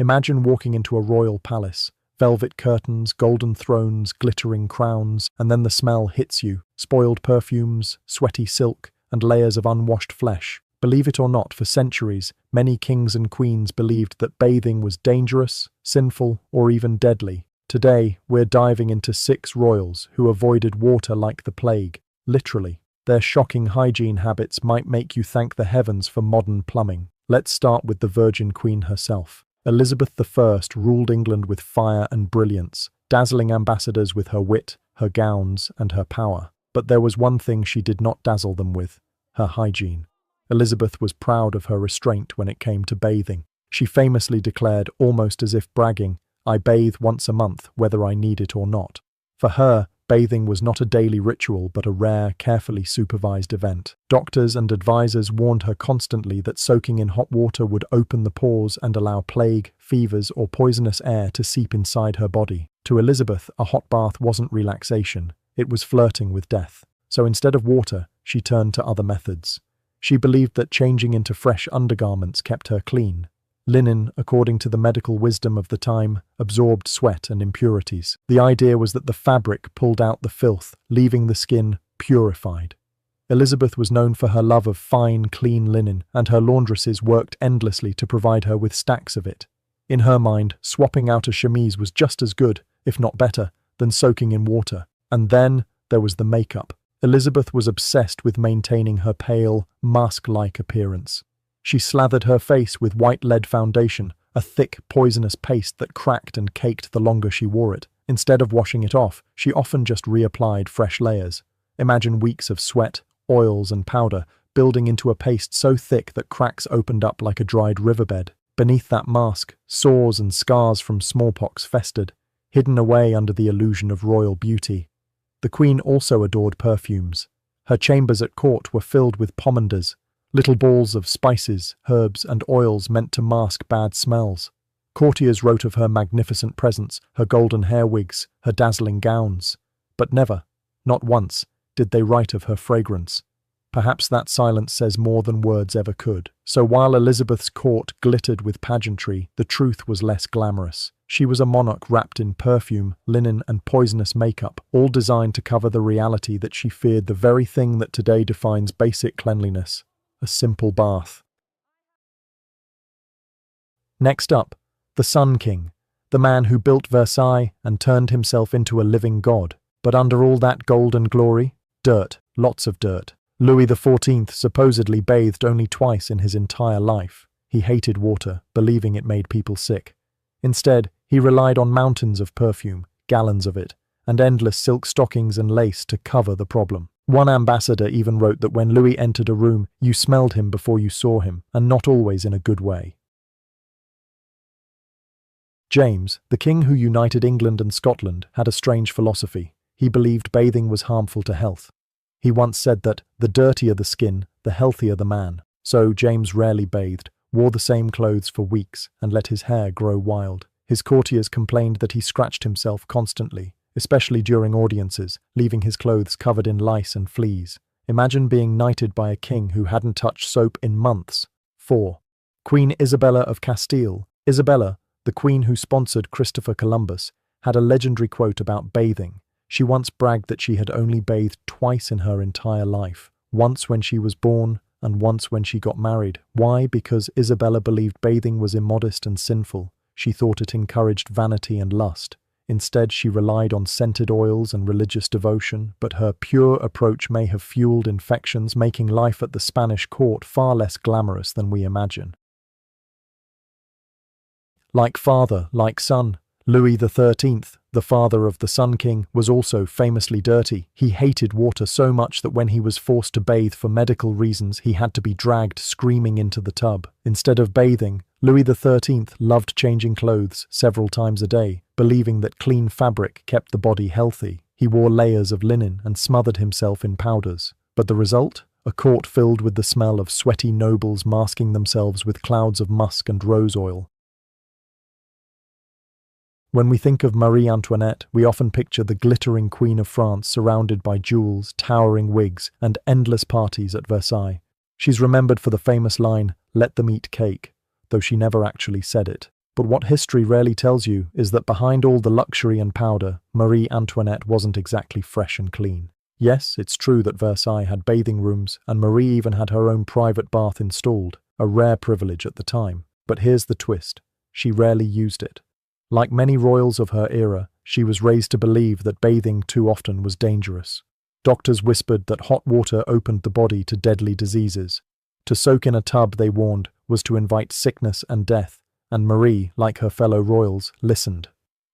Imagine walking into a royal palace. Velvet curtains, golden thrones, glittering crowns, and then the smell hits you. Spoiled perfumes, sweaty silk, and layers of unwashed flesh. Believe it or not, for centuries, many kings and queens believed that bathing was dangerous, sinful, or even deadly. Today, we're diving into 6 royals who avoided water like the plague, literally. Their shocking hygiene habits might make you thank the heavens for modern plumbing. Let's start with the Virgin Queen herself. Elizabeth I ruled England with fire and brilliance, dazzling ambassadors with her wit, her gowns, and her power. But there was one thing she did not dazzle them with: her hygiene. Elizabeth was proud of her restraint when it came to bathing. She famously declared, almost as if bragging, "I bathe once a month, whether I need it or not." For her, bathing was not a daily ritual but a rare, carefully supervised event. Doctors and advisors warned her constantly that soaking in hot water would open the pores and allow plague, fevers, or poisonous air to seep inside her body. To Elizabeth, a hot bath wasn't relaxation, it was flirting with death. So instead of water, she turned to other methods. She believed that changing into fresh undergarments kept her clean. Linen, according to the medical wisdom of the time, absorbed sweat and impurities. The idea was that the fabric pulled out the filth, leaving the skin purified. Elizabeth was known for her love of fine, clean linen, and her laundresses worked endlessly to provide her with stacks of it. In her mind, swapping out a chemise was just as good, if not better, than soaking in water. And then there was the makeup. Elizabeth was obsessed with maintaining her pale, mask-like appearance. She slathered her face with white lead foundation, a thick, poisonous paste that cracked and caked the longer she wore it. Instead of washing it off, she often just reapplied fresh layers. Imagine weeks of sweat, oils, and powder building into a paste so thick that cracks opened up like a dried riverbed. Beneath that mask, sores and scars from smallpox festered, hidden away under the illusion of royal beauty. The Queen also adored perfumes. Her chambers at court were filled with pomanders, little balls of spices, herbs, and oils meant to mask bad smells. Courtiers wrote of her magnificent presence, her golden hair wigs, her dazzling gowns. But never, not once, did they write of her fragrance. Perhaps that silence says more than words ever could. So while Elizabeth's court glittered with pageantry, the truth was less glamorous. She was a monarch wrapped in perfume, linen, and poisonous makeup, all designed to cover the reality that she feared the very thing that today defines basic cleanliness: a simple bath. Next up, the Sun King, the man who built Versailles and turned himself into a living god. But under all that gold and glory, dirt, lots of dirt. Louis XIV supposedly bathed only twice in his entire life. He hated water, believing it made people sick. Instead, he relied on mountains of perfume, gallons of it, and endless silk stockings and lace to cover the problem. One ambassador even wrote that when Louis entered a room, you smelled him before you saw him, and not always in a good way. James, the king who united England and Scotland, had a strange philosophy. He believed bathing was harmful to health. He once said that the dirtier the skin, the healthier the man. So James rarely bathed, wore the same clothes for weeks, and let his hair grow wild. His courtiers complained that he scratched himself constantly, especially during audiences, leaving his clothes covered in lice and fleas. Imagine being knighted by a king who hadn't touched soap in months. 4. Queen Isabella of Castile. Isabella, the queen who sponsored Christopher Columbus, had a legendary quote about bathing. She once bragged that she had only bathed twice in her entire life, once when she was born and once when she got married. Why? Because Isabella believed bathing was immodest and sinful. She thought it encouraged vanity and lust. Instead, she relied on scented oils and religious devotion, but her pure approach may have fueled infections, making life at the Spanish court far less glamorous than we imagine. Like father, like son, Louis XIII, the father of the Sun King, was also famously dirty. He hated water so much that when he was forced to bathe for medical reasons, he had to be dragged screaming into the tub. Instead of bathing, Louis XIII loved changing clothes several times a day, believing that clean fabric kept the body healthy. He wore layers of linen and smothered himself in powders. But the result? A court filled with the smell of sweaty nobles masking themselves with clouds of musk and rose oil. When we think of Marie Antoinette, we often picture the glittering Queen of France surrounded by jewels, towering wigs, and endless parties at Versailles. She's remembered for the famous line, "Let them eat cake," though she never actually said it. But what history rarely tells you is that behind all the luxury and powder, Marie Antoinette wasn't exactly fresh and clean. Yes, it's true that Versailles had bathing rooms, and Marie even had her own private bath installed, a rare privilege at the time. But here's the twist: she rarely used it. Like many royals of her era, she was raised to believe that bathing too often was dangerous. Doctors whispered that hot water opened the body to deadly diseases. To soak in a tub, they warned, was to invite sickness and death, and Marie, like her fellow royals, listened.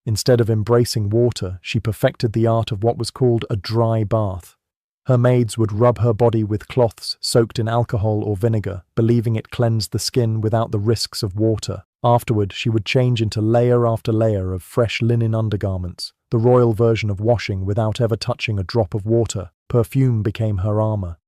Instead of embracing water, she perfected the art of what was called a dry bath. Her maids would rub her body with cloths soaked in alcohol or vinegar, believing it cleansed the skin without the risks of water. Afterward, she would change into layer after layer of fresh linen undergarments, the royal version of washing without ever touching a drop of water. Perfume became her armor.